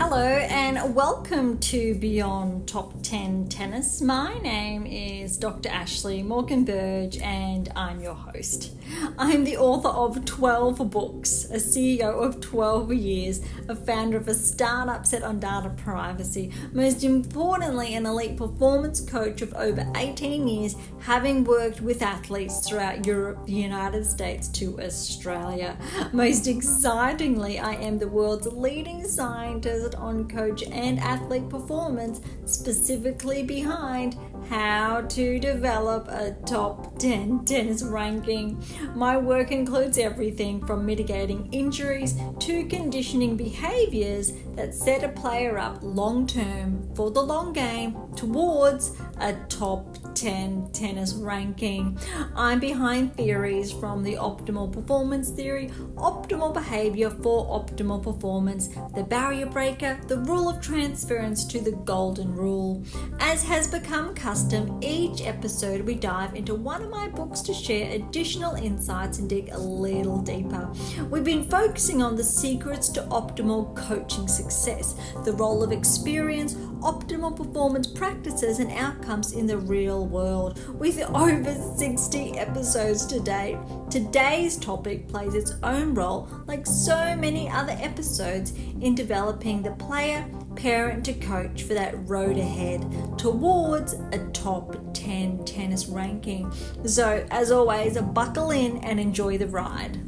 Hello and welcome to Beyond Top 10 Tennis. My name is Dr. Ashley Morgan-Berge and I'm your host. I'm the author of 12 books, a CEO of 12 years, a founder of a startup set on data privacy, most importantly an elite performance coach of over 18 years, having worked with athletes throughout Europe, the United States to Australia. Most excitingly, I am the world's leading scientist on coach and athlete performance, specifically behind how to develop a top 10 tennis ranking. My work includes everything from mitigating injuries to conditioning behaviors that set a player up long term for the long game towards a top 10 tennis ranking. I'm behind theories from the optimal performance theory, optimal behavior for optimal performance, the barrier breaker, the rule of transference to the golden rule. As has become custom, each episode we dive into one of my books to share additional insights and dig a little deeper. We've been focusing on the secrets to optimal coaching success, the role of experience, optimal performance practices and outcomes in the real world. With over 60 episodes to date, today's topic plays its own role, like so many other episodes, in developing the player, parent to coach for that road ahead towards a top 10 tennis ranking. So as always, buckle in and enjoy the ride.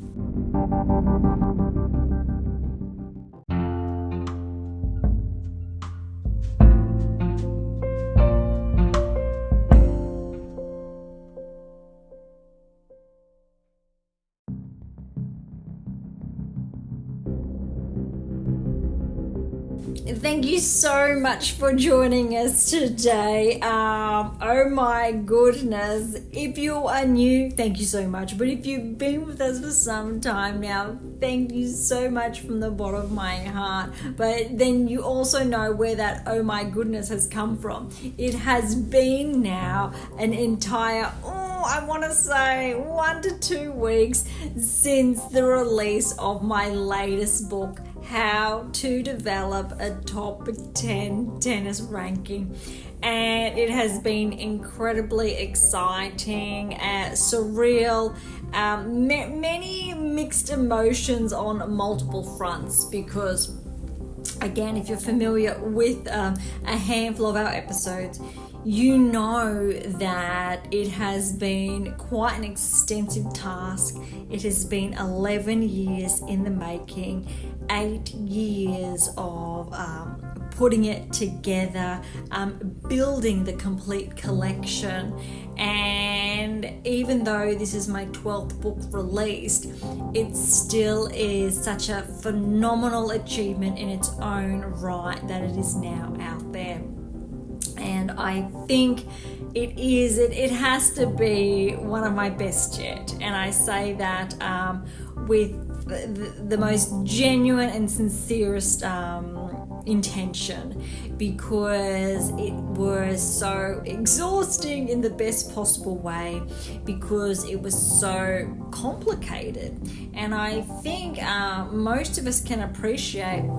Thank you so much for joining us today. Oh my goodness. If you are new, thank you so much. But if you've been with us for some time now, thank you so much from the bottom of my heart. But then you also know where that oh my goodness has come from. It has been now an entire, I want to say 1 to 2 weeks since the release of my latest book, How to Develop a Top 10 Tennis Ranking. And it has been incredibly exciting, surreal, many mixed emotions on multiple fronts, because again, if you're familiar with a handful of our episodes, you know that it has been quite an extensive task. It has been 11 years in the making, 8 years of putting it together, building the complete collection. And even though this is my 12th book released, it still is such a phenomenal achievement in its own right that it is now out there. And I think it has to be one of my best yet. And I say that with the most genuine and sincerest intention, because it was so exhausting in the best possible way, because it was so complicated. And I think most of us can appreciate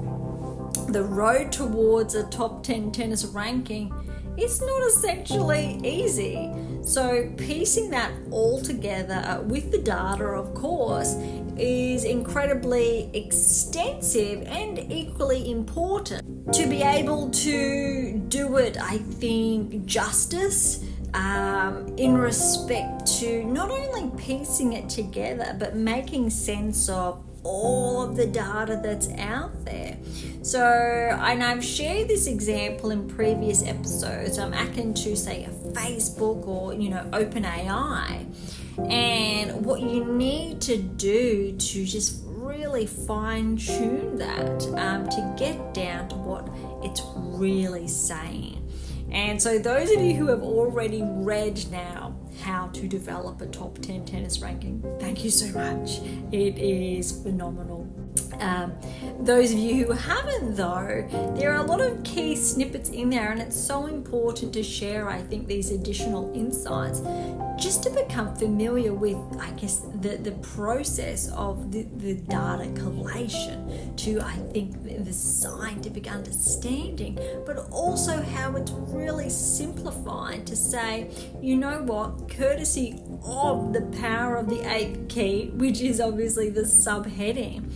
the road towards a top 10 tennis ranking. It's not essentially easy. So piecing that all together with the data, of course, is incredibly extensive and equally important. To be able to do it, I think, justice in respect to not only piecing it together, but making sense of all of the data that's out there. So, and I've shared this example in previous episodes. I'm akin to, say, a Facebook or, OpenAI. And what you need to do to just really fine-tune that, to get down to what it's really saying. And so those of you who have already read now How to Develop a Top 10 Tennis Ranking, thank you so much. It is phenomenal. Those of you who haven't, though, there are a lot of key snippets in there, and it's so important to share, I think, these additional insights just to become familiar with, I guess, the process of the data collation to, I think, the scientific understanding, but also how it's really simplified to say, you know what, courtesy of the power of the eighth key, which is obviously the subheading,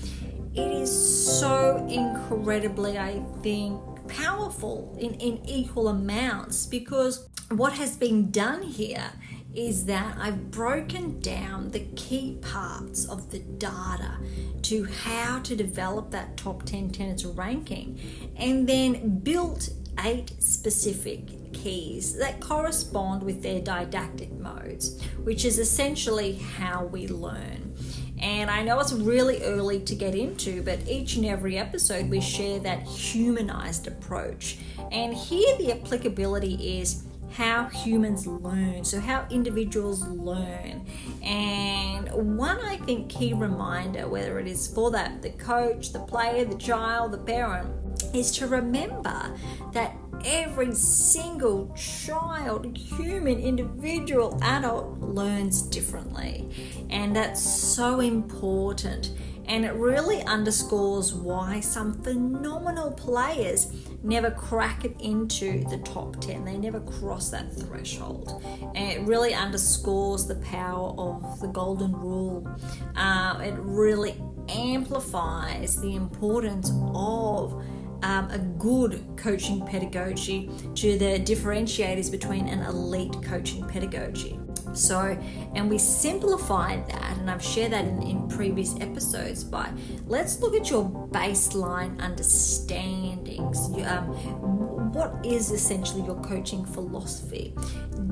it is so incredibly, I think, powerful in equal amounts, because what has been done here is that I've broken down the key parts of the data to how to develop that top 10 tenants ranking, and then built 8 specific keys that correspond with their didactic modes, which is essentially how we learn. And I know it's really early to get into, but each and every episode we share that humanized approach. And here the applicability is how humans learn, so how individuals learn. And one, I think, key reminder, whether it is for that the coach, the player, the child, the parent, is to remember that every single child, human, individual, adult learns differently. And that's so important. And it really underscores why some phenomenal players never crack it into the top 10. They never cross that threshold. And it really underscores the power of the golden rule. It really amplifies the importance of a good coaching pedagogy to the differentiators between an elite coaching pedagogy. So, and we simplified that, and I've shared that in previous episodes, by let's look at your baseline understandings. What is essentially your coaching philosophy?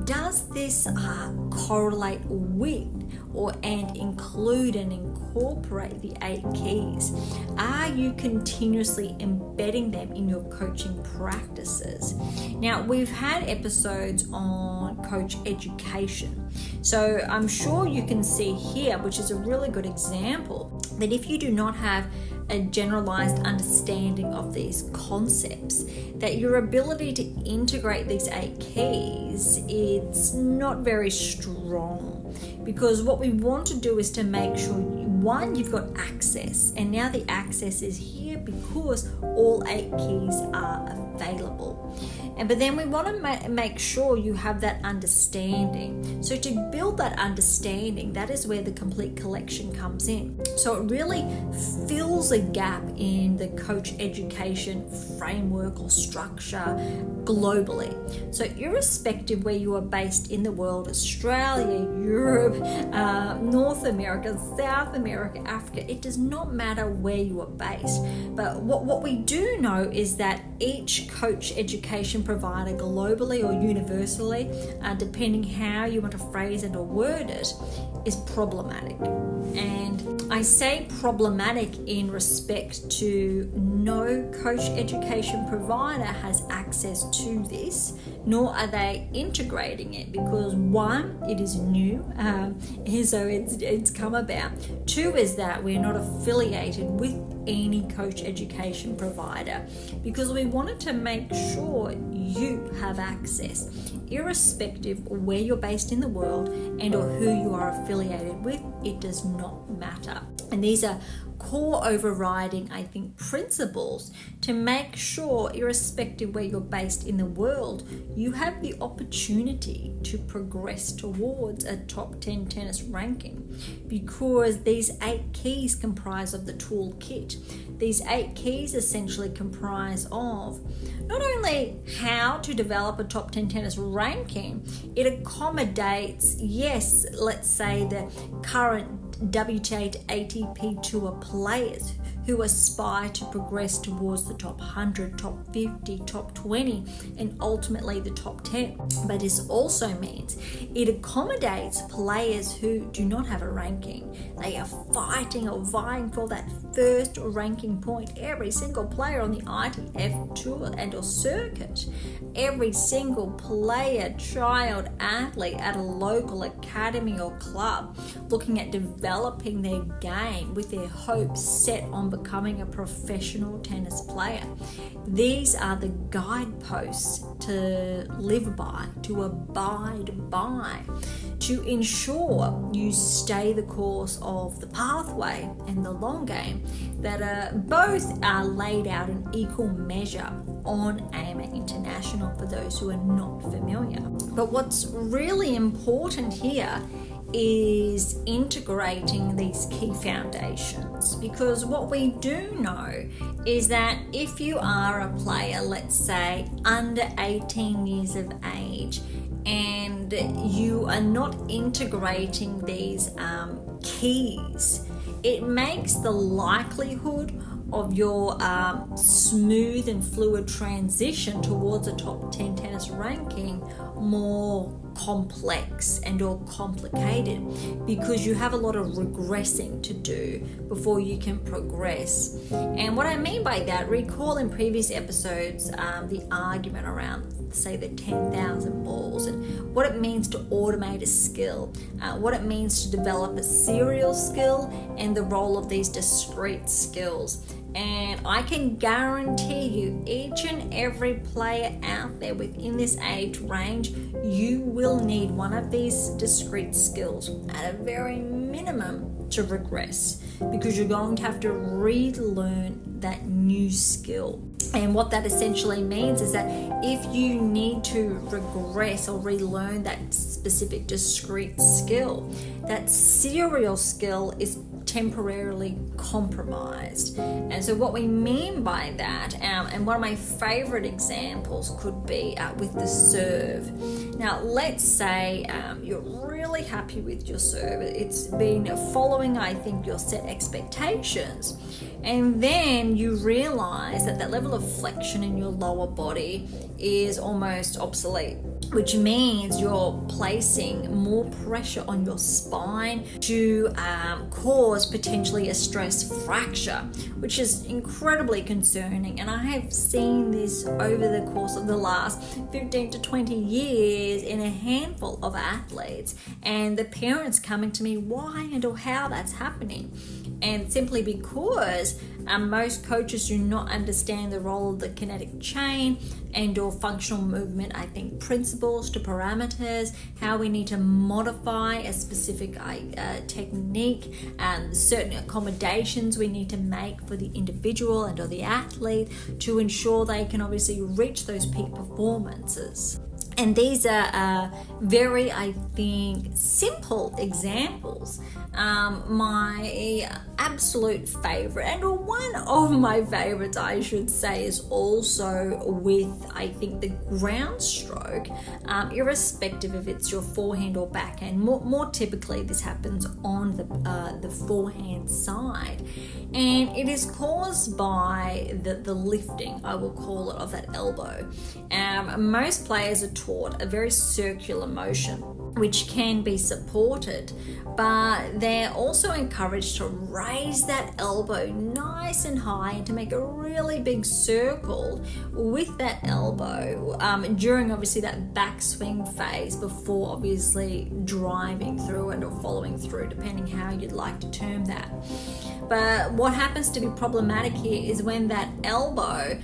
Does this correlate with and include and incorporate the 8 keys? Are you continuously embedding them in your coaching practices? Now, we've had episodes on coach education. So I'm sure you can see here, which is a really good example, that if you do not have a generalized understanding of these concepts, that your ability to integrate these 8 keys, it's not very strong. Because what we want to do is to make sure, one, you've got access, and now the access is here because all 8 keys are available. But then we want to make sure you have that understanding. So to build that understanding, that is where the complete collection comes in. So it really fills a gap in the coach education framework or structure globally. So irrespective where you are based in the world, Australia, Europe, North America, South America, Africa, it does not matter where you are based. But what we do know is that each coach education provider globally or universally, depending how you want to phrase it or word it, is problematic. And I say problematic in respect to no coach education provider has access to this, nor are they integrating it, because one, it is new, so it's come about. 2 is that we're not affiliated with any coach education provider, because we wanted to make sure you have access, irrespective of where you're based in the world and or who you are affiliated with. It does not matter. And these are core overriding, I think, principles to make sure, irrespective where you're based in the world, you have the opportunity to progress towards a top 10 tennis ranking, because these 8 keys comprise of the toolkit. These 8 keys essentially comprise of not only how to develop a top 10 tennis ranking, it accommodates, yes, let's say the current WTA to ATP Tour players who aspire to progress towards the top 100, top 50, top 20, and ultimately the top 10. But this also means it accommodates players who do not have a ranking. They are fighting or vying for that first ranking point. Every single player on the ITF Tour and or circuit, every single player, child, athlete at a local academy or club looking at developing their game with their hopes set on becoming a professional tennis player. These are the guideposts to live by, to abide by, to ensure you stay the course of the pathway and the long game that both are laid out in equal measure on AMA International for those who are not familiar. But what's really important here is integrating these key foundations, because what we do know is that if you are a player, let's say under 18 years of age, and you are not integrating these keys, it makes the likelihood of your smooth and fluid transition towards a top 10 tennis ranking more complex and or complicated, because you have a lot of regressing to do before you can progress. And what I mean by that, recall in previous episodes the argument around, say, the 10,000 balls and what it means to automate a skill, what it means to develop a serial skill, and the role of these discrete skills. And I can guarantee you, each and every player out there within this age range, you will need one of these discrete skills at a very minimum to regress, because you're going to have to relearn that new skill. And what that essentially means is that if you need to regress or relearn that specific discrete skill, that serial skill is temporarily compromised. And so what we mean by that, and one of my favorite examples could be with the serve. Now let's say you're really happy with your serve, it's been following, I think, your set expectations, and then you realize that that level of flexion in your lower body is almost obsolete, which means you're placing more pressure on your spine to cause potentially a stress fracture, which is incredibly concerning. And I have seen this over the course of the last 15 to 20 years in a handful of athletes, and the parents coming to me why and or how that's happening. And simply because most coaches do not understand the role of the kinetic chain and or functional movement, I think, principles to parameters, how we need to modify a specific technique, certain accommodations we need to make for the individual and or the athlete to ensure they can obviously reach those peak performances. And these are very, I think, simple examples. My absolute favorite, and one of my favorites, I should say, is also with, I think, the ground stroke, irrespective if it's your forehand or backhand. More typically, this happens on the forehand side. And it is caused by the lifting, I will call it, of that elbow. Most players are taught a very circular motion, which can be supported, but they're also encouraged to raise that elbow nice and high and to make a really big circle with that elbow during obviously that backswing phase before obviously driving through it or following through, depending how you'd like to term that. But what happens to be problematic here is when that elbow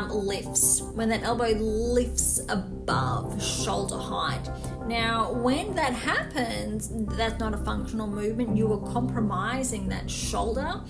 lifts, when that elbow lifts above shoulder height. Now, when that happens, that's not a functional movement. You are compromising that shoulder,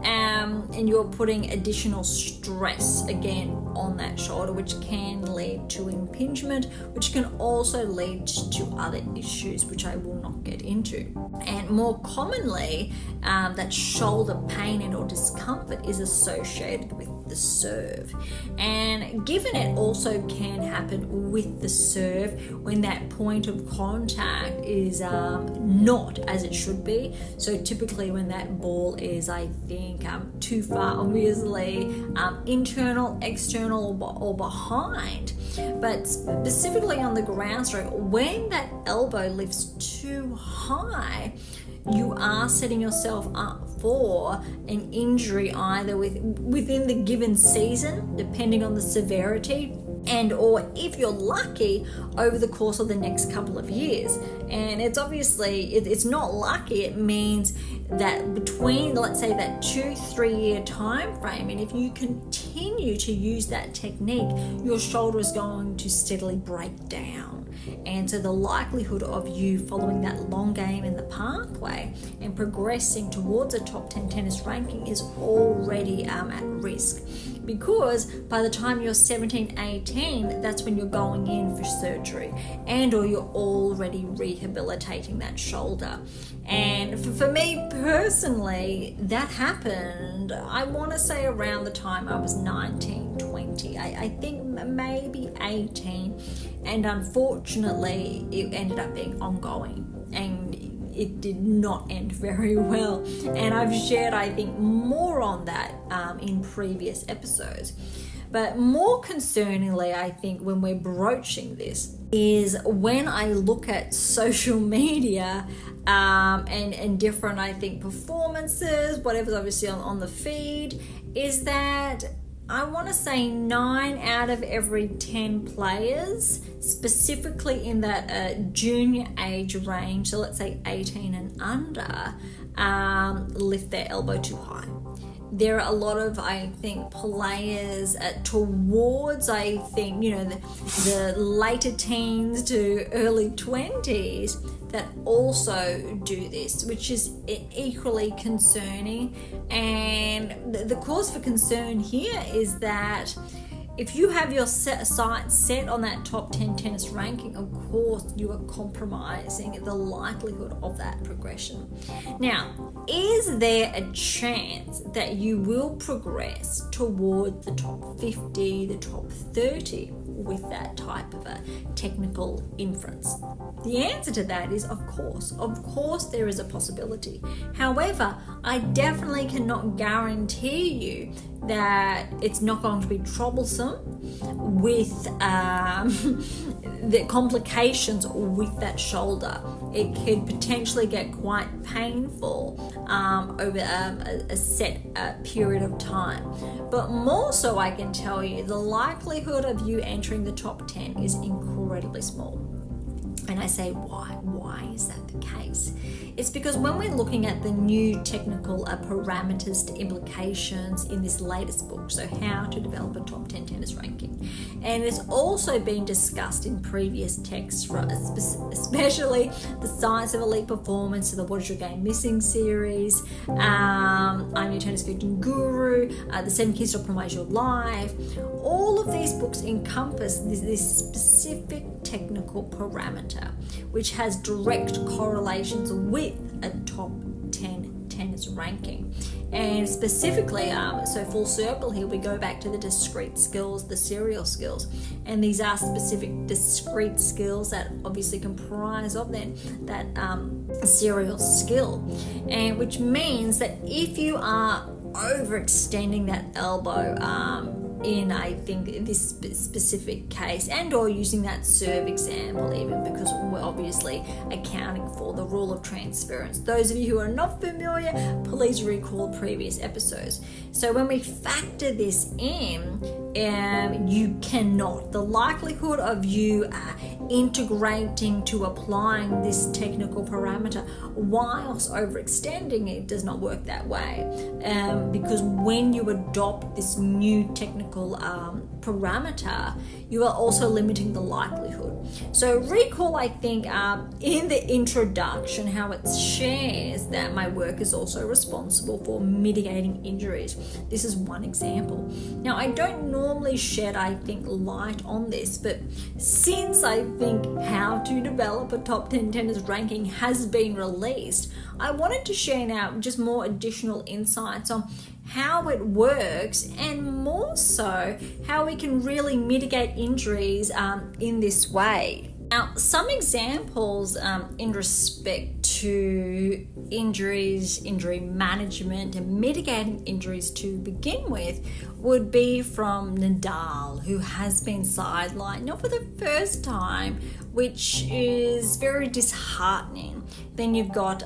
and you're putting additional stress again on that shoulder, which can lead to impingement, which can also lead to other issues, which I will not get into. And more commonly, that shoulder pain and or discomfort is associated with the serve. And given it also can happen with the serve when that point of contact is not as it should be. So typically when that ball is, I think, too far, obviously, internal, external, or behind. But specifically on the ground stroke, when that elbow lifts too high, you are setting yourself up for an injury either within the given season, depending on the severity, and or if you're lucky, over the course of the next couple of years. And it's obviously, it's not lucky, it means that between, let's say, that 2-3 year time frame, and if you continue to use that technique, your shoulder is going to steadily break down. And so the likelihood of you following that long game in the pathway and progressing towards a top 10 tennis ranking is already at risk, because by the time you're 17, 18, that's when you're going in for surgery, and or you're already rehabilitating that shoulder. And for me personally, that happened, I want to say around the time I was 19, 20, I think maybe 18, and unfortunately it ended up being ongoing, and it did not end very well. And I've shared, I think, more on that in previous episodes. But more concerningly, I think, when we're broaching this, is when I look at social media and different, I think, performances, whatever's obviously on the feed, is that I want to say 9 out of every 10 players, specifically in that junior age range, so let's say 18 and under, lift their elbow too high. There are a lot of, I think, players towards, I think, the later teens to early 20s that also do this, which is equally concerning. And the cause for concern here is that if you have your sights set on that top 10 tennis ranking, of course you are compromising the likelihood of that progression. Now, is there a chance that you will progress toward the top 50, the top 30 with that type of a technical inference? The answer to that is of course. Of course there is a possibility. However, I definitely cannot guarantee you that it's not going to be troublesome with the complications with that shoulder. It could potentially get quite painful over a set period of time. But more so, I can tell you, the likelihood of you entering the top 10 is incredibly small. And I say, why? Why is that the case? It's because when we're looking at the new technical parameters to implications in this latest book, so How to Develop a Top 10 Tennis Ranking, and it's also been discussed in previous texts, especially the Science of Elite Performance, so the What Is Your Game Missing series, I'm Your Tennis Coaching Guru, the 7 Keys to Optimize Your Life. All of these books encompass this specific technical parameter, which has direct correlations with a top 10 tennis ranking. And specifically, so full circle here, we go back to the discrete skills, the serial skills, and these are specific discrete skills that obviously comprise of then that serial skill, and which means that if you are overextending that elbow in, I think, this specific case, and or using that serve example, even because we're obviously accounting for the rule of transference. Those of you who are not familiar, please recall previous episodes. So when we factor this in, you cannot, the likelihood of you integrating to applying this technical parameter whilst overextending it does not work that way, because when you adopt this new technical parameter, you are also limiting the likelihood. So recall, I think, in the introduction, how it shares that my work is also responsible for mitigating injuries. This is one example. Now, I don't normally shed, I think, light on this, but since I think How to Develop a Top 10 Tennis Ranking has been released, I wanted to share now just more additional insights on how it works, and more so how we can really mitigate injuries in this way. Now, some examples in respect to injuries, injury management, and mitigating injuries to begin with would be from Nadal, who has been sidelined, not for the first time, which is very disheartening. Then you've got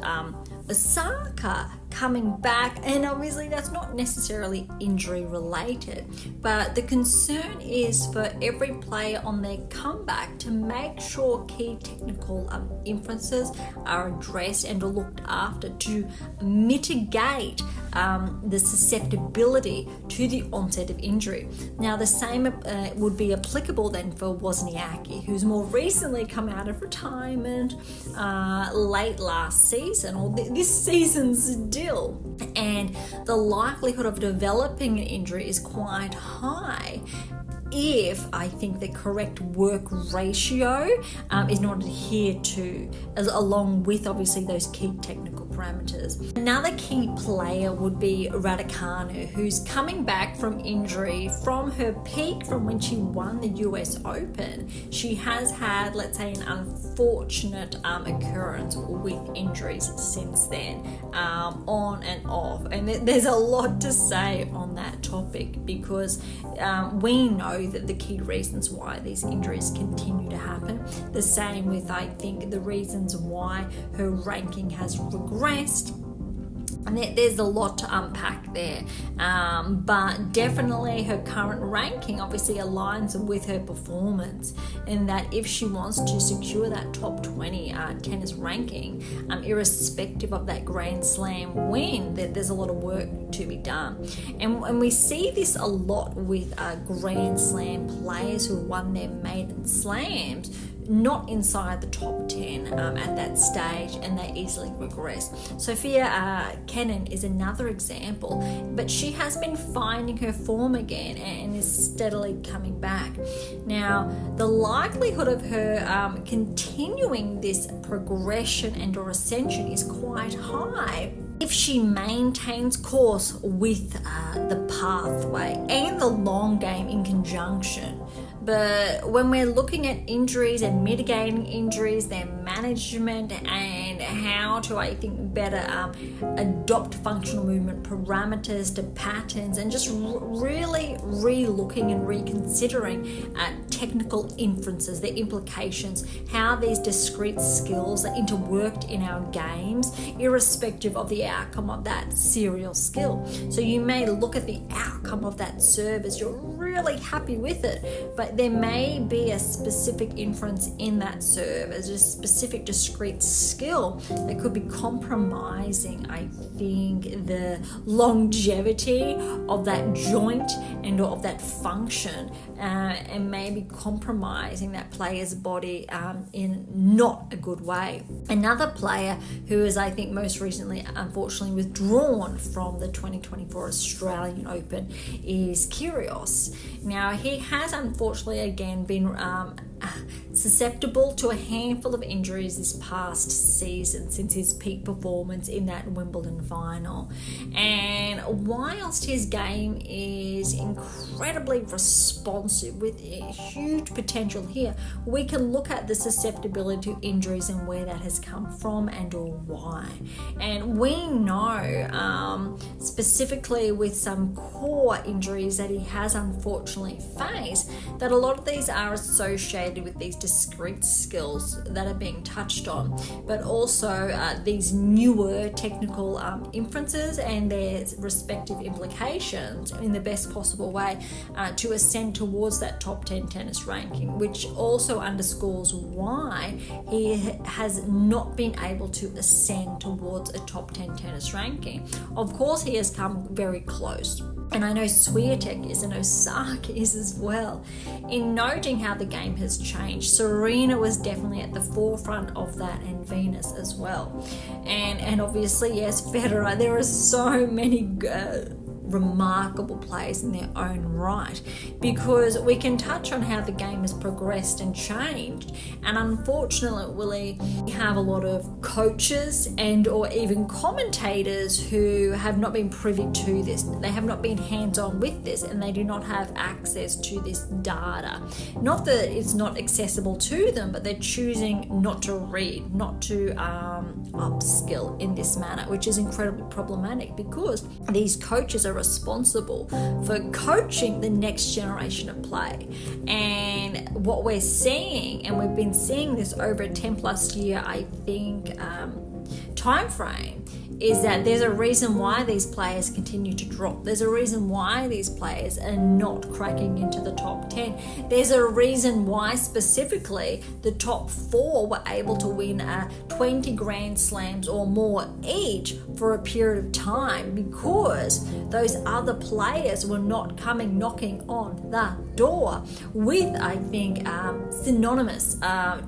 Osaka coming back, and obviously that's not necessarily injury related, but the concern is for every player on their comeback to make sure key technical inferences are addressed and are looked after to mitigate the susceptibility to the onset of injury. Now the same would be applicable then for Wozniacki, who's more recently come out of retirement late last season, or this season's still, and the likelihood of developing an injury is quite high if I think the correct work ratio is not adhered to, along with obviously those key technical parameters. Another key player would be Raducanu, who's coming back from injury from her peak from when she won the US Open. She has had, let's say, an unfortunate occurrence with injuries since then, on and off. And there's a lot to say on that topic, because we know that the key reasons why these injuries continue to happen. The same with, I think, the reasons why her ranking has regressed. And there's a lot to unpack there, but definitely her current ranking obviously aligns with her performance, in that if she wants to secure that top 20 tennis ranking, irrespective of that Grand Slam win, there's a lot of work to be done. And we see this a lot with Grand Slam players who won their maiden slams, not inside the top 10 at that stage, and they easily regress. Sophia Kenin is another example, but she has been finding her form again and is steadily coming back. Now, the likelihood of her continuing this progression and or ascension is quite high if she maintains course with the pathway and the long game in conjunction. But when we're looking at injuries and mitigating injuries, their management, and how to, I think, better adopt functional movement parameters to patterns, and just really re-looking and reconsidering technical inferences, their implications, how these discrete skills are interworked in our games, irrespective of the outcome of that serial skill. So you may look at the outcome of that serve as you're really happy with it, but there may be a specific inference in that serve as a specific discrete skill that could be compromising, I think, the longevity of that joint and of that function, and maybe compromising that player's body in not a good way. Another player who is, I think, most recently unfortunately withdrawn from the 2024 Australian Open is Kyrgios. Now, he has unfortunately again been susceptible to a handful of injuries this past season since his peak performance in that Wimbledon final. And whilst his game is incredibly responsive with a huge potential here, we can look at the susceptibility to injuries and where that has come from and or why. And we know specifically with some core injuries that he has unfortunately faced, that a lot of these are associated with these discrete skills that are being touched on, but also these newer technical inferences and their respective implications in the best possible way to ascend towards that top 10 tennis ranking, which also underscores why he has not been able to ascend towards a top 10 tennis ranking. Of course, he has come very close. And I know Swiatek is, and Osaka is as well. In noting how the game has changed, Serena was definitely at the forefront of that, and Venus as well. And obviously, yes, Federer. There are so many remarkable players in their own right, because we can touch on how the game has progressed and changed, and unfortunately we have a lot of coaches and or even commentators who have not been privy to this. They have not been hands-on with this, and they do not have access to this data. Not that it's not accessible to them, but they're choosing not to read, not to upskill in this manner, which is incredibly problematic, because these coaches are responsible for coaching the next generation of play. And what we're seeing, and we've been seeing this over a 10 plus year, I think, time frame, is that there's a reason why these players continue to drop. There's a reason why these players are not cracking into the top 10. There's a reason why specifically the top 4 were able to win 20 Grand Slams or more each for a period of time, because those other players were not coming knocking on the door with, I think, synonymous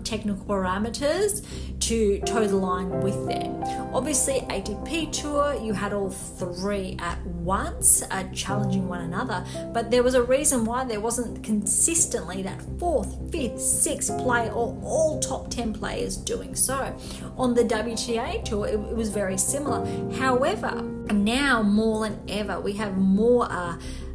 technical parameters to toe the line with them. Obviously, ATP Tour, you had all 3 at once challenging one another, but there was a reason why there wasn't consistently that 4th, 5th, 6th player or all top 10 players doing so. On the WTA Tour, it was very similar. However, now more than ever, we have more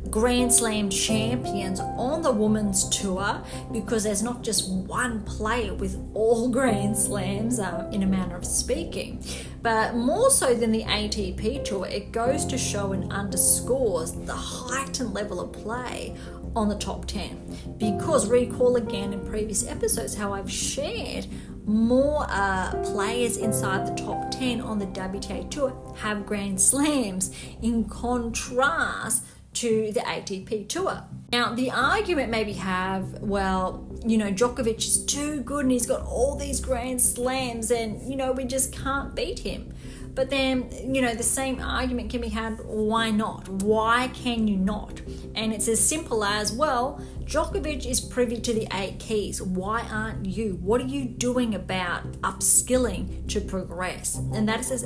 Grand Slam champions on the women's tour, because there's not just one player with all Grand Slams in a manner of speaking. But more so than the ATP Tour, it goes to show and underscores the heightened level of play on the top 10. Because recall again in previous episodes how I've shared more players inside the top 10 on the WTA Tour have Grand Slams, in contrast to the ATP Tour. Now, the argument maybe Djokovic is too good and he's got all these Grand Slams and, we just can't beat him. But then, the same argument can be had, why not? Why can you not? And it's as simple as, Djokovic is privy to the 8 keys. Why aren't you? What are you doing about upskilling to progress? And that is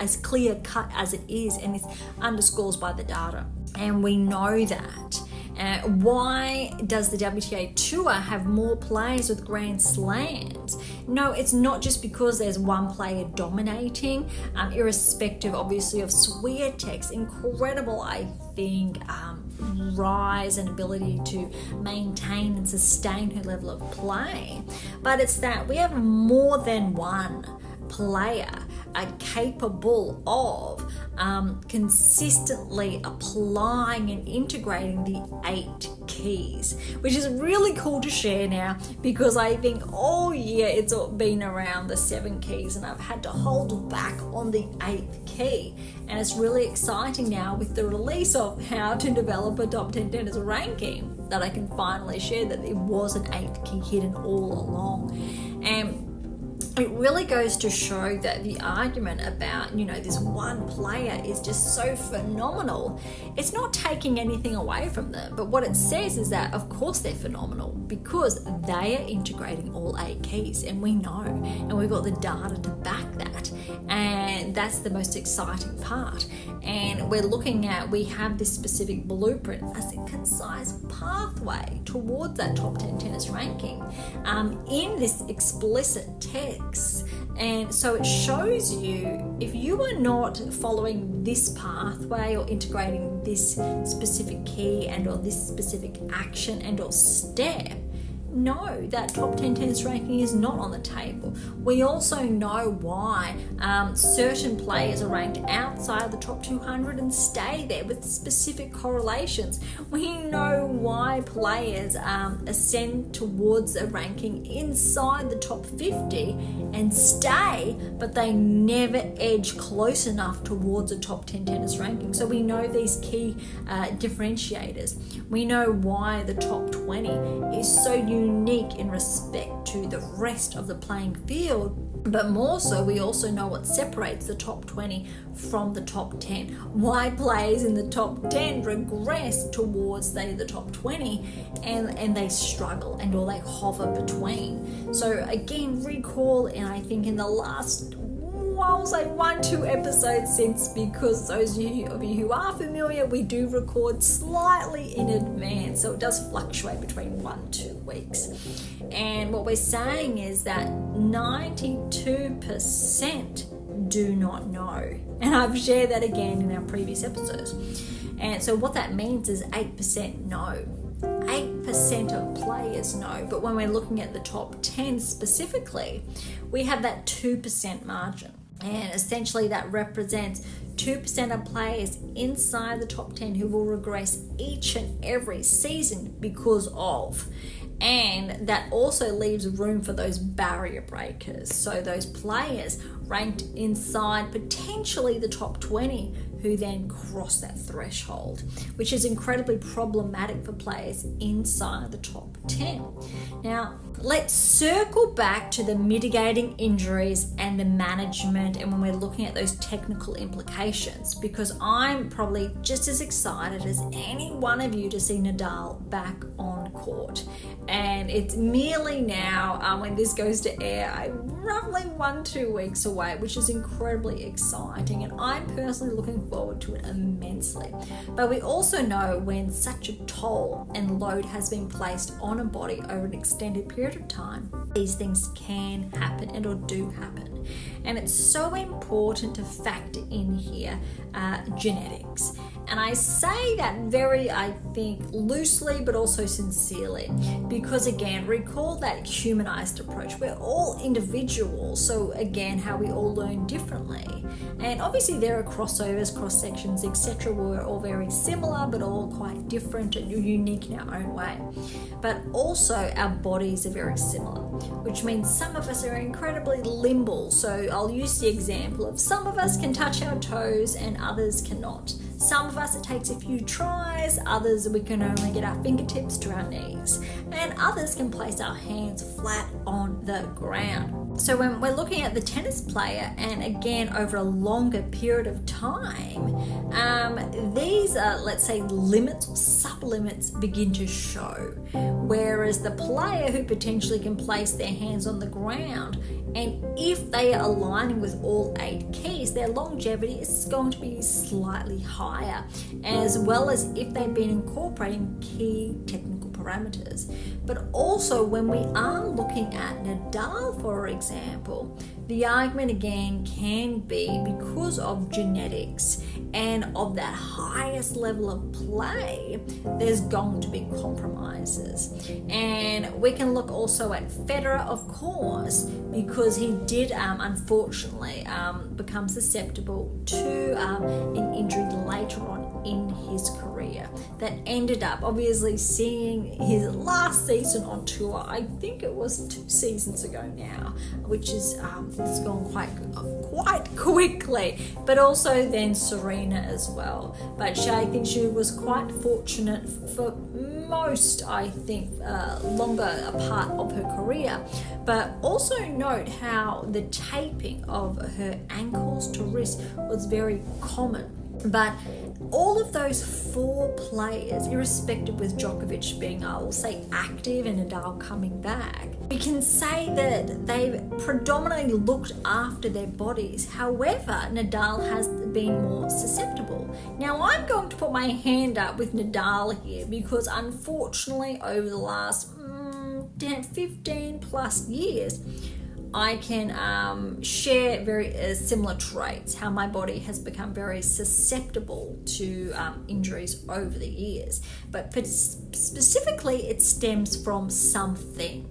as clear cut as it is, and it's underscores by the data. And we know that. Why does the WTA Tour have more players with Grand Slams? No, it's not just because there's one player dominating, irrespective obviously of Swiatek's incredible, I think, rise and ability to maintain and sustain her level of play. But it's that we have more than one player are capable of consistently applying and integrating the 8 keys, which is really cool to share now, because I think all year it's been around the 7 keys and I've had to hold back on the 8th key. And it's really exciting now with the release of how to develop a top 10 tennis ranking that I can finally share that there was an 8th key hidden all along. And it really goes to show that the argument about, this one player is just so phenomenal, it's not taking anything away from them. But what it says is that, of course, they're phenomenal because they are integrating all 8 keys, and we know, and we've got the data to back that. And that's the most exciting part. And we have this specific blueprint as a concise pathway towards that top 10 tennis ranking in this explicit text. And so it shows you, if you are not following this pathway or integrating this specific key and or this specific action and or step, no, that top 10 tennis ranking is not on the table. We also know why certain players are ranked outside the top 200 and stay there with specific correlations. We know why players ascend towards a ranking inside the top 50 and stay, but they never edge close enough towards a top 10 tennis ranking. So we know these key differentiators. We know why the top 20 is so unique in respect to the rest of the playing field, but more so we also know what separates the top 20 from the top 10. Why players in the top 10 regress towards the top 20 and they struggle and or they hover between. So again, recall, and I think in the last, I'll say 1-2 episodes since, because those of you who are familiar, we do record slightly in advance, so it does fluctuate between 1-2 weeks. And what we're saying is that 92% do not know, and I've shared that again in our previous episodes. And so what that means is 8% know. 8% of players know, but when we're looking at the top 10 specifically, we have that 2% margin. And essentially that represents 2% of players inside the top 10 who will regress each and every season because of. And that also leaves room for those barrier breakers. So those players ranked inside potentially the top 20 who then cross that threshold, which is incredibly problematic for players inside the top 10. Now, let's circle back to the mitigating injuries and the management, and when we're looking at those technical implications, because I'm probably just as excited as any one of you to see Nadal back on court. And it's merely now, when this goes to air, roughly 1-2 weeks away, which is incredibly exciting, and I'm personally looking forward to it immensely. But we also know when such a toll and load has been placed on a body over an extended period of time, these things can happen and or do happen. And it's so important to factor in here genetics. And I say that very, I think, loosely but also sincerely, because again, recall that humanized approach. We're all individuals, so again, how we all learn differently. And obviously there are crossovers, cross sections, etc. We're all very similar but all quite different and unique in our own way. But also our bodies are very similar, which means some of us are incredibly limble. So I'll use the example of some of us can touch our toes and others cannot. Some of us it takes a few tries, others we can only get our fingertips to our knees, and others can place our hands flat on the ground. So when we're looking at the tennis player, and again over a longer period of time, these let's say limits or sub-limits begin to show, whereas the player who potentially can place their hands on the ground, and if they are aligning with all 8 keys, their longevity is going to be slightly higher, as well as if they've been incorporating key technical parameters. But also when we are looking at Nadal, for example, the argument again can be because of genetics and of that highest level of play, there's going to be compromises. And we can look also at Federer, of course, because he did unfortunately become susceptible to an injury later on in his career that ended up obviously seeing his last season on tour. I think it was 2 seasons ago now, which is it's gone quite quickly. But also then Serena as well. But I think she was quite fortunate for most, I think, longer a part of her career. But also note how the taping of her ankles to wrist was very common. But all of those 4 players, irrespective with Djokovic being, I will say, active and Nadal coming back, we can say that they've predominantly looked after their bodies. However, Nadal has been more susceptible. Now, I'm going to put my hand up with Nadal here because unfortunately over the last 15 plus years, I can share very similar traits, how my body has become very susceptible to injuries over the years. But specifically, it stems from something.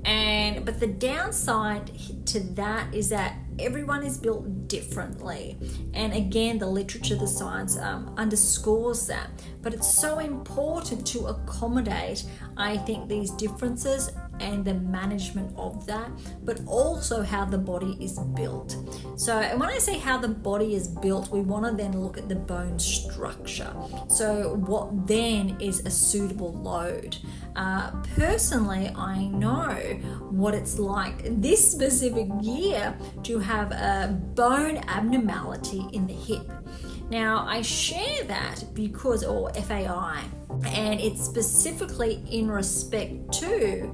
But the downside to that is that everyone is built differently. And again, the literature, the science underscores that. But it's so important to accommodate, I think, these differences and the management of that, but also how the body is built. So, and when I say how the body is built, we want to then look at the bone structure. So what then is a suitable load? Personally, I know what it's like this specific year to have a bone abnormality in the hip. Now, I share that because, or FAI, and it's specifically in respect to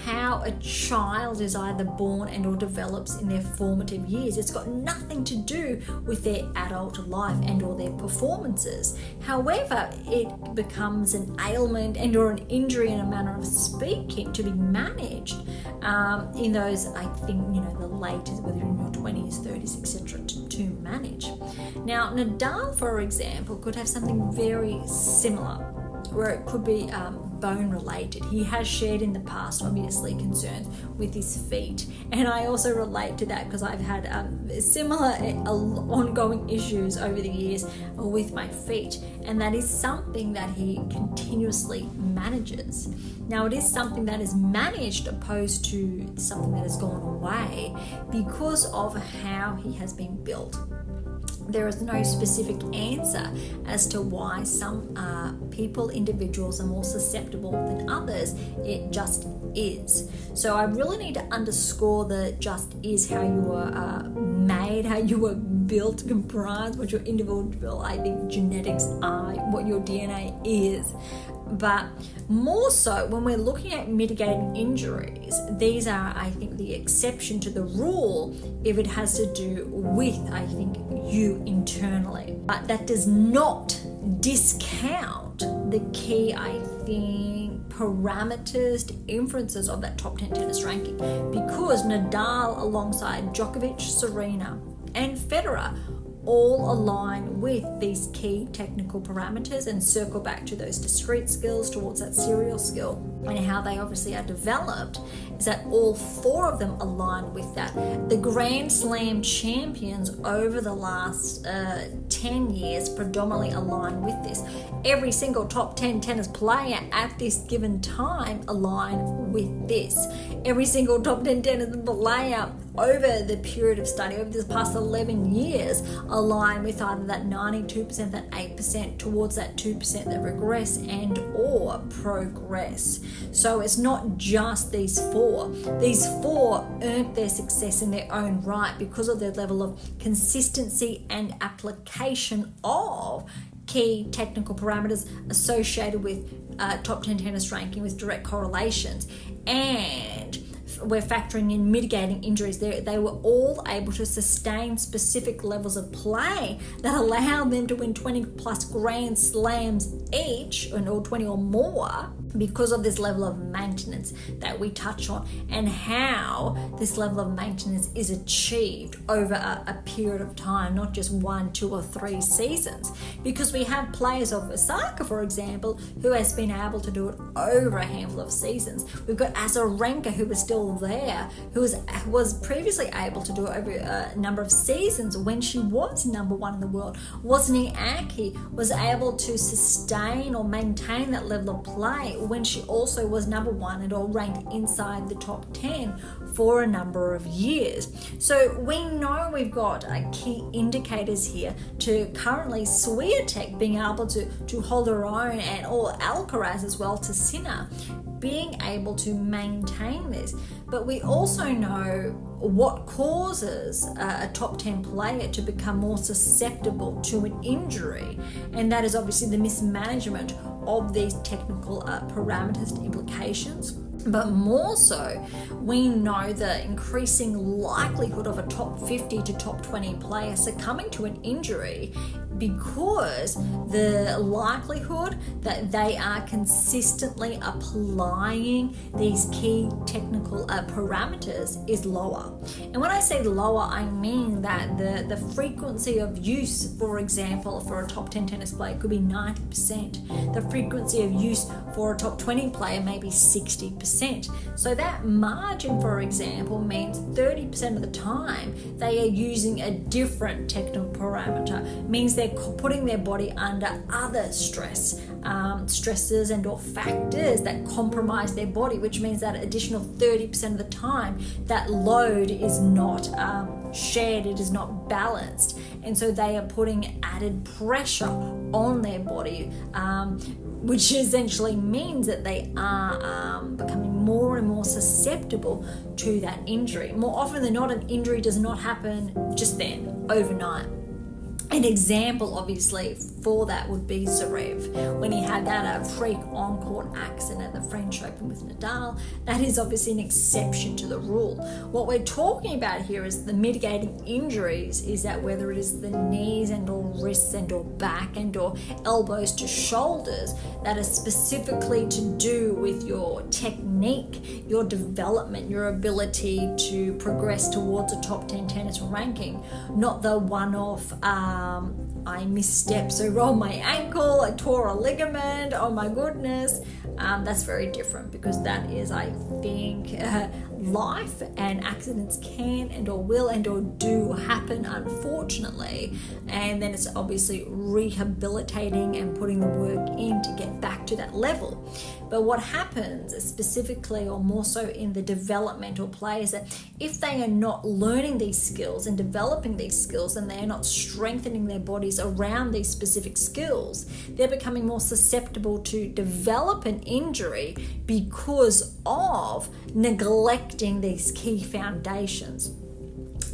how a child is either born and or develops in their formative years. It's got nothing to do with their adult life and or their performances. However, it becomes an ailment and or an injury in a manner of speaking to be managed in those, I think, the late, whether in your 20s, 30s, etc., to manage. Now, Nadal, for example, could have something very similar. where it could be bone related. He has shared in the past, obviously, concerns with his feet, and I also relate to that because I've had similar ongoing issues over the years with my feet, and that is something that he continuously manages. Now, it is something that is managed opposed to something that has gone away because of how he has been built. There is no specific answer as to why some people, individuals, are more susceptible than others. It just is. So I really need to underscore that just is how you were made, how you were built, comprised, what your individual, I think, genetics are, what your DNA is. But more so, when we're looking at mitigating injuries, these are, I think, the exception to the rule if it has to do with, I think, you internally. But that does not discount the key, I think, parameters to inferences of that top 10 tennis ranking, because Nadal alongside Djokovic, Serena, and Federer all align with these key technical parameters and circle back to those discrete skills towards that serial skill, and how they obviously are developed is that all four of them align with that. The Grand Slam champions over the last 10 years predominantly align with this. Every single top 10 tennis player at this given time align with this. Every single top 10 tennis player over the period of study, over the past 11 years, align with either that 92%, that 8%, towards that 2% that regress and or progress. So it's not just these four. These four earned their success in their own right because of their level of consistency and application of key technical parameters associated with top 10 tennis ranking with direct correlations. And we're factoring in mitigating injuries. They were all able to sustain specific levels of play that allowed them to win 20 plus Grand Slams each, or 20 or more, because of this level of maintenance that we touch on, and how this level of maintenance is achieved over a period of time, not just 1, 2, or 3 seasons. Because we have players of Osaka, for example, who has been able to do it over a handful of seasons. We've got Azarenka, who was still there, who was previously able to do it over a number of seasons when she was number 1 in the world. Wozniacki was able to sustain or maintain that level of play when she also was number 1 and all ranked inside the top 10 for a number of years. So we know we've got key indicators here to currently Swiatek being able to hold her own, and or Alcaraz as well to Sinner being able to maintain this. But we also know what causes a top 10 player to become more susceptible to an injury, and that is obviously the mismanagement of these technical parameters and implications. But more so, we know the increasing likelihood of a top 50 to top 20 player succumbing to an injury, because the likelihood that they are consistently applying these key technical parameters is lower. And when I say lower, I mean that the frequency of use, for example, for a top 10 tennis player could be 90%. The frequency of use for a top 20 player may be 60%. So that margin, for example, means 30% of the time they are using a different technical parameter, means they're putting their body under other stresses and or factors that compromise their body, which means that additional 30% of the time that load is not shared, it is not balanced, and so they are putting added pressure on their body, which essentially means that they are becoming more and more susceptible to that injury. More often than not, an injury does not happen just then, overnight. An example, obviously, for that would be Zverev, when he had that freak on-court accident at the French Open with Nadal. That is obviously an exception to the rule. What we're talking about here is the mitigating injuries, is that whether it is the knees and or wrists and or back and or elbows to shoulders, that is specifically to do with your technique, your development, your ability to progress towards a top 10 tennis ranking, not the one-off I misstepped, so rolled my ankle, I tore a ligament, oh my goodness. That's very different, because that is, I think, life, and accidents can and or will and or do happen, unfortunately, and then it's obviously rehabilitating and putting the work in to get back to that level. But what happens specifically, or more so in the developmental play, is that if they are not learning these skills and developing these skills, and they are not strengthening their bodies around these specific skills, they're becoming more susceptible to develop an injury because of neglecting these key foundations.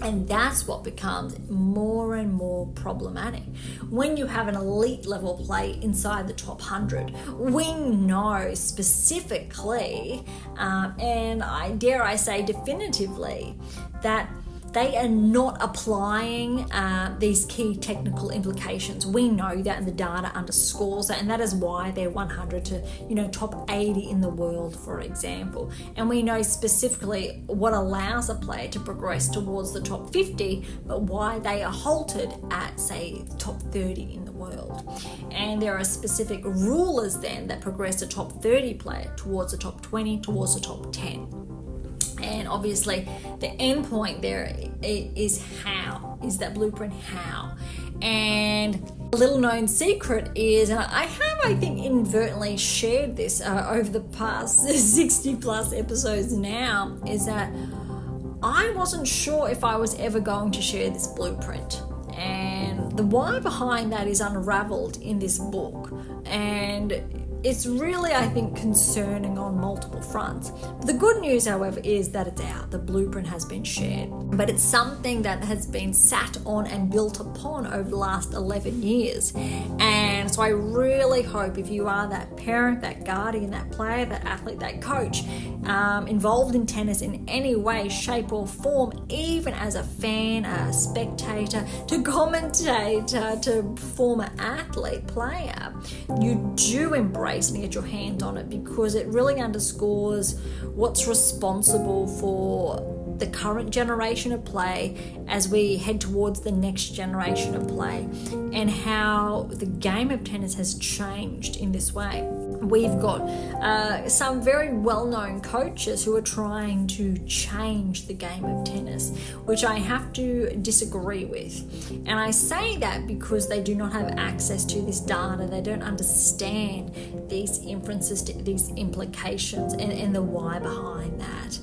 And that's what becomes more and more problematic. When you have an elite level play inside the top 100, we know specifically, and I dare I say definitively, that they are not applying these key technical implications. We know that, and the data underscores that, and that is why they're 100 to top 80 in the world, for example. And we know specifically what allows a player to progress towards the top 50, but why they are halted at, say, top 30 in the world. And there are specific rulers then that progress a top 30 player towards the top 20, towards the top 10. And obviously the end point there is how, is that blueprint how. And a little known secret is, and I have, I think, inadvertently shared this over the past 60 plus episodes now, is that I wasn't sure if I was ever going to share this blueprint. And the why behind that is unraveled in this book. And it's really, I think, concerning on multiple fronts. The good news, however, is that it's out. The blueprint has been shared. But it's something that has been sat on and built upon over the last 11 years. And so I really hope, if you are that parent, that guardian, that player, that athlete, that coach, involved in tennis in any way, shape or form, even as a fan, a spectator, to commentator, to former athlete, player, you do embrace and get your hands on it, because it really underscores what's responsible for the current generation of play as we head towards the next generation of play, and how the game of tennis has changed in this way. We've got some very well-known coaches who are trying to change the game of tennis, which I have to disagree with. And I say that because they do not have access to this data. They don't understand these inferences, these implications, and the why behind that.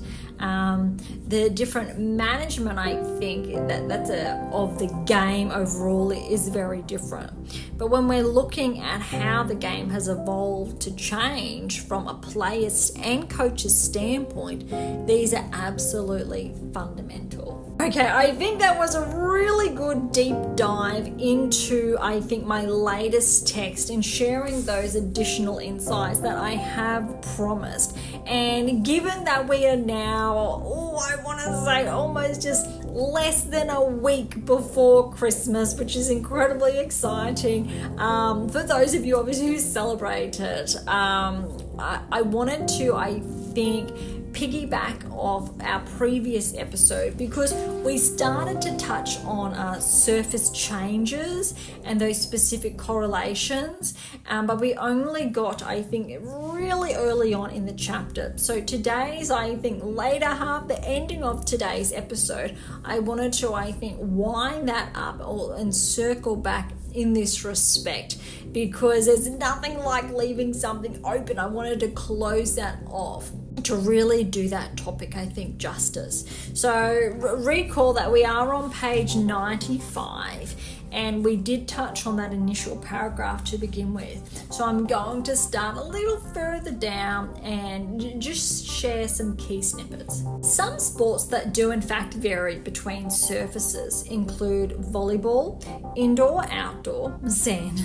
The different management, I think, that's of the game overall is very different. But when we're looking at how the game has evolved to change from a player's and coach's standpoint, these are absolutely fundamental. Okay, I think that was a really good deep dive into, I think, my latest text, and sharing those additional insights that I have promised. And given that we are now, I want to say almost just less than a week before Christmas, which is incredibly exciting for those of you obviously who celebrate it, I wanted to, I think, piggyback off our previous episode, because we started to touch on surface changes and those specific correlations, but we only got, I think, really early on in the chapter. So today's, I think, later half, the ending of today's episode, I wanted to, I think, wind that up and circle back in this respect, because there's nothing like leaving something open. I wanted to close that off to really do that topic, I think, justice. So recall that we are on page 95, and we did touch on that initial paragraph to begin with. So I'm going to start a little further down and just share some key snippets. Some sports that do in fact vary between surfaces include volleyball, indoor-outdoor, zen,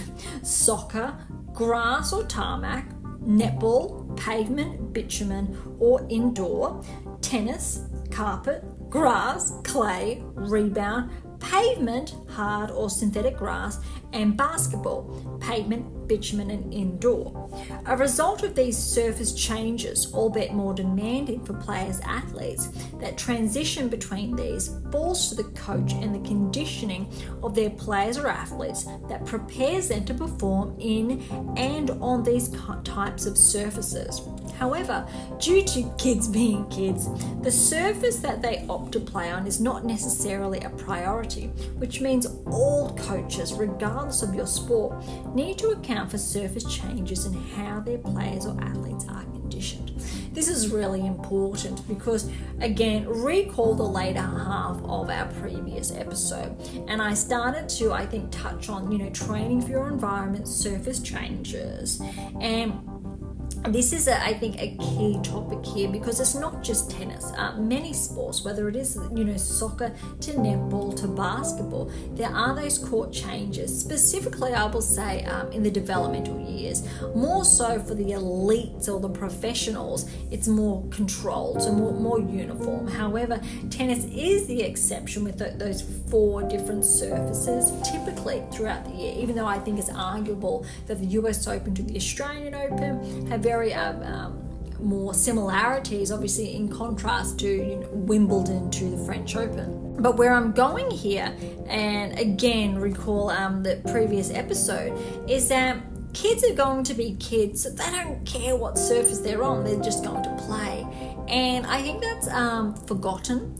soccer, grass or tarmac, netball, pavement, bitumen or indoor, tennis, carpet, grass, clay, rebound, pavement, hard or synthetic grass, and basketball, pavement, bitumen, and indoor. A result of these surface changes, albeit more demanding for players athletes, that transition between these falls to the coach and the conditioning of their players or athletes that prepares them to perform in and on these types of surfaces. However, due to kids being kids, the surface that they opt to play on is not necessarily a priority, which means all coaches, regardless of your sport, need to account for surface changes in how their players or athletes are conditioned. This is really important because, again, recall the later half of our previous episode, and I started to, I think, touch on, training for your environment, surface changes, and this is, I think, a key topic here because it's not just tennis. Many sports, whether it is, soccer to netball to basketball, there are those court changes. Specifically, I will say in the developmental years, more so for the elites or the professionals, it's more controlled, so more uniform. However, tennis is the exception with those 4 different surfaces typically throughout the year, even though I think it's arguable that the US Open to the Australian Open have very more similarities, obviously, in contrast to Wimbledon to the French Open. But where I'm going here, and again recall the previous episode, is that kids are going to be kids, so they don't care what surface they're on, they're just going to play. And I think that's forgotten,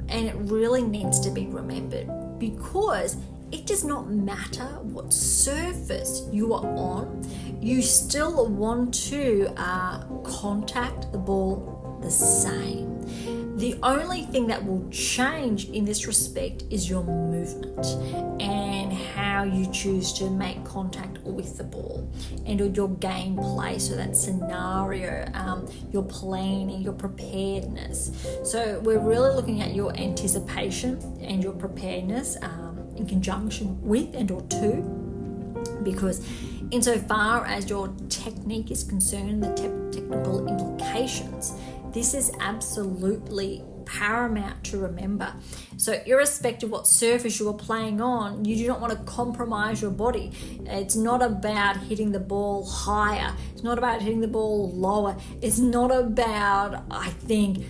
and it really needs to be remembered, because it does not matter what surface you are on, you still want to contact the ball the same. The only thing that will change in this respect is your movement and how you choose to make contact with the ball and your gameplay, so that scenario, your planning, your preparedness. So we're really looking at your anticipation and your preparedness in conjunction with and or to, because insofar as your technique is concerned, the technical implications, this is absolutely paramount to remember. So irrespective of what surface you are playing on, you do not want to compromise your body. It's not about hitting the ball higher. It's not about hitting the ball lower. It's not about, I think,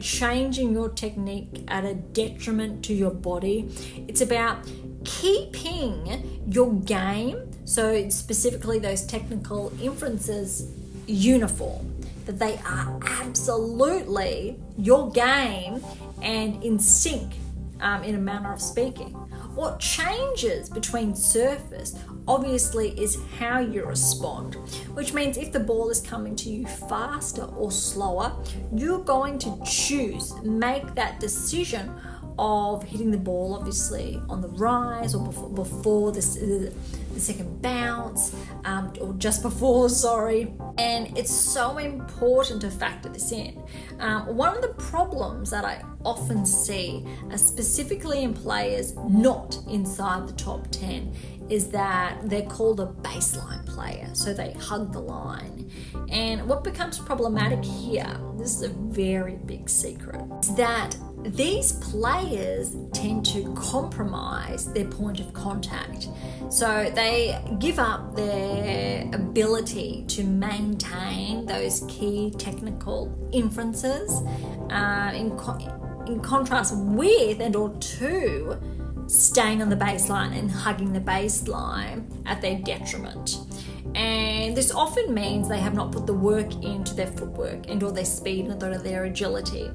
changing your technique at a detriment to your body. It's about keeping your game, so specifically those technical inferences, uniform, that they are absolutely your game and in sync, in a manner of speaking. What changes between surface obviously is how you respond, which means if the ball is coming to you faster or slower, you're going to make that decision of hitting the ball obviously on the rise or before the second bounce, or just before, and it's so important to factor this in. One of the problems that I often see, specifically in players not inside the top 10, is that they're called a baseline player, so they hug the line. And what becomes problematic here, this is a very big secret, is that these players tend to compromise their point of contact. So they give up their ability to maintain those key technical inferences in contrast with and or to staying on the baseline and hugging the baseline at their detriment. And this often means they have not put the work into their footwork and or their speed and or their agility.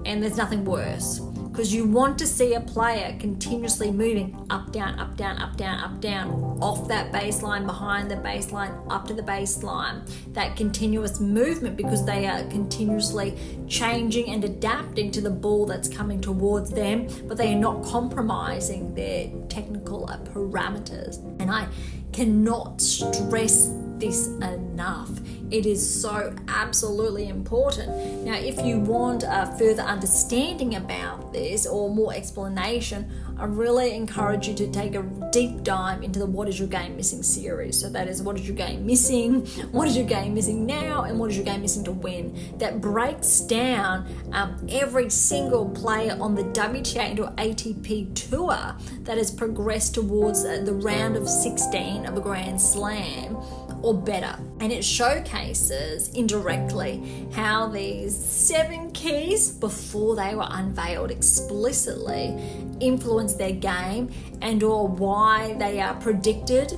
And there's nothing worse, because you want to see a player continuously moving up, down, up, down, up, down, up, down, off that baseline, behind the baseline, up to the baseline, that continuous movement, because they are continuously changing and adapting to the ball that's coming towards them, but they are not compromising their technical parameters. And I cannot stress this enough. It is so absolutely important. Now, if you want further understanding about this or more explanation, I really encourage you to take a deep dive into the What Is Your Game Missing series. So that is, what is your game missing, what is your game missing now, and what is your game missing to win. That breaks down every single player on the WTA into ATP tour that has progressed towards the round of 16 of a Grand Slam or better. And it showcases indirectly how these 7 keys, before they were unveiled explicitly, influence their game and or why they are predicted,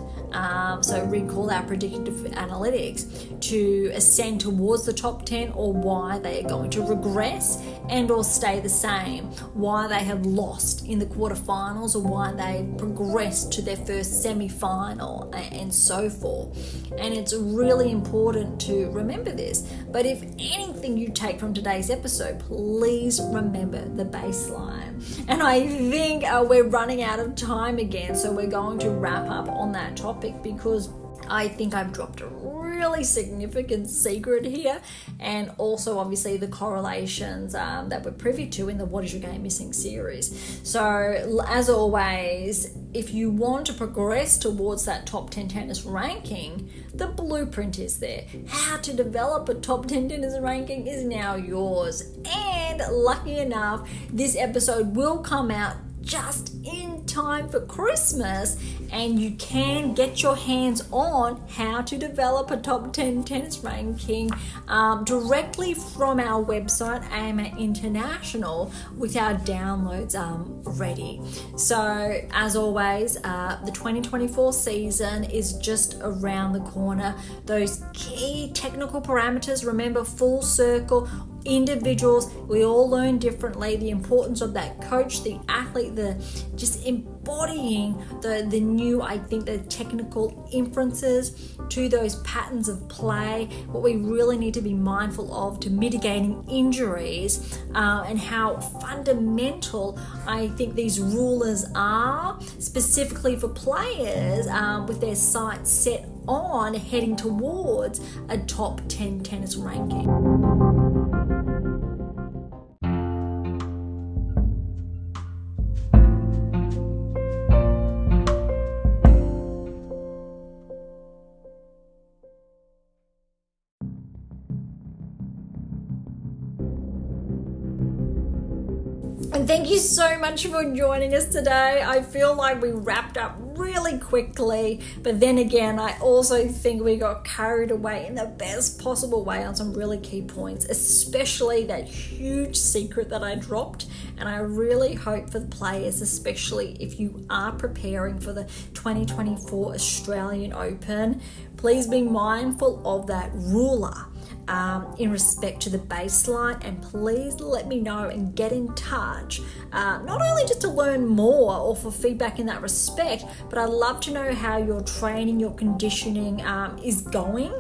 so recall our predictive analytics, to ascend towards the top 10, or why they are going to regress and or stay the same, why they have lost in the quarterfinals, or why they progressed to their first semi-final, and so forth. And it's really important to remember this. But if anything you take from today's episode, please remember the baseline. And I think we're running out of time again, so we're going to wrap up on that topic, because I think I've dropped a really significant secret here, and also obviously the correlations that we're privy to in the What Is Your Game Missing series. So as always, if you want to progress towards that top 10 tennis ranking, the blueprint is there. How to develop a top 10 tennis ranking is now yours. And lucky enough, this episode will come out just in time for Christmas, and you can get your hands on how to develop a top 10 tennis ranking directly from our website, AMA International, with our downloads ready. So as always, the 2024 season is just around the corner. Those key technical parameters, remember, full circle, individuals, we all learn differently. The importance of that coach, the athlete, the just embodying the new, I think, the technical inferences to those patterns of play, what we really need to be mindful of to mitigating injuries, and how fundamental I think these rulers are, specifically for players with their sights set on heading towards a top 10 tennis ranking. And thank you so much for joining us today. I feel like we wrapped up really quickly, but then again, I also think we got carried away in the best possible way on some really key points, especially that huge secret that I dropped. And I really hope for the players, especially if you are preparing for the 2024 Australian Open, please be mindful of that ruler in respect to the baseline, and please let me know and get in touch, not only just to learn more or for feedback in that respect, but I'd love to know how your training, your conditioning is going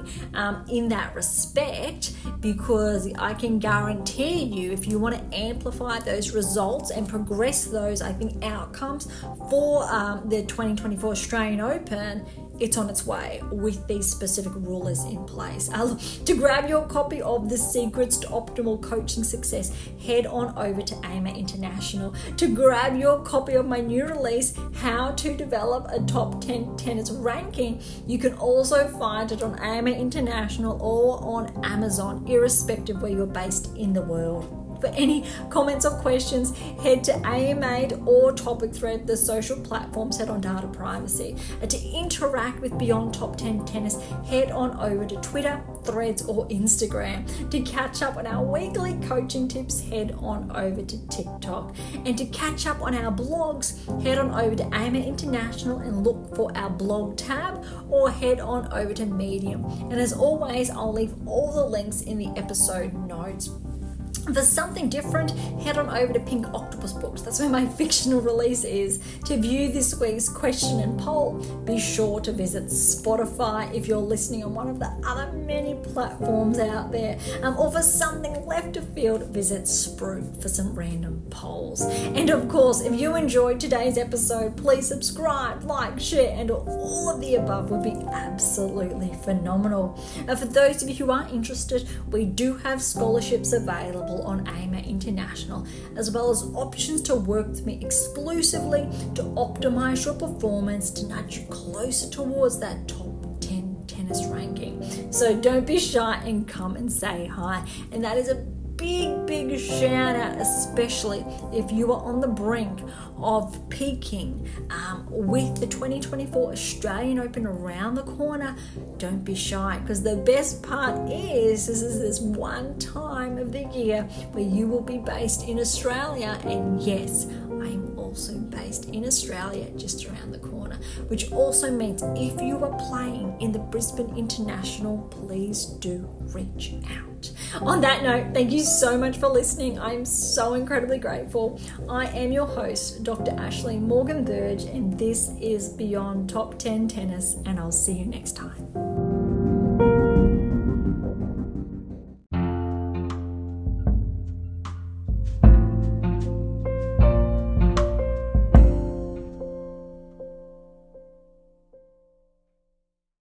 in that respect, because I can guarantee you, if you want to amplify those results and progress those, I think, outcomes for the 2024 Australian Open, it's on its way with these specific rulers in place. To grab your copy of The Secrets to Optimal Coaching Success, head on over to AMA International. To grab your copy of my new release, How to Develop a Top 10 Tennis Ranking, you can also find it on AMA International or on Amazon, irrespective where you're based in the world. For any comments or questions, head to AMA or Topic Thread, the social platforms, head on Data Privacy. And to interact with Beyond Top 10 Tennis, head on over to Twitter, Threads or Instagram. To catch up on our weekly coaching tips, head on over to TikTok. And to catch up on our blogs, head on over to AMA International and look for our blog tab, or head on over to Medium. And as always, I'll leave all the links in the episode notes. For something different, head on over to Pink Octopus Books. That's where my fictional release is. To view this week's question and poll, be sure to visit Spotify if you're listening on one of the other many platforms out there. Or for something left of field, visit Sprout for some random polls. And of course, if you enjoyed today's episode, please subscribe, like, share, and all of the above would be absolutely phenomenal. For those of you who are interested, we do have scholarships available on AIMA International, as well as options to work with me exclusively to optimize your performance to nudge you closer towards that top 10 tennis ranking. So don't be shy and come and say hi. And that is a big shout out, especially if you are on the brink of peaking with the 2024 Australian Open around the corner. Don't be shy, because the best part is this is this one time of the year where you will be based in Australia. And yes, I'm also based in Australia, just around the corner, which also means if you are playing in the Brisbane International, please do reach out. On that note, thank you so much for listening. I'm so incredibly grateful. I am your host, Dr. Ashley Morgan Berge, and this is Beyond Top 10 Tennis, and I'll see you next time.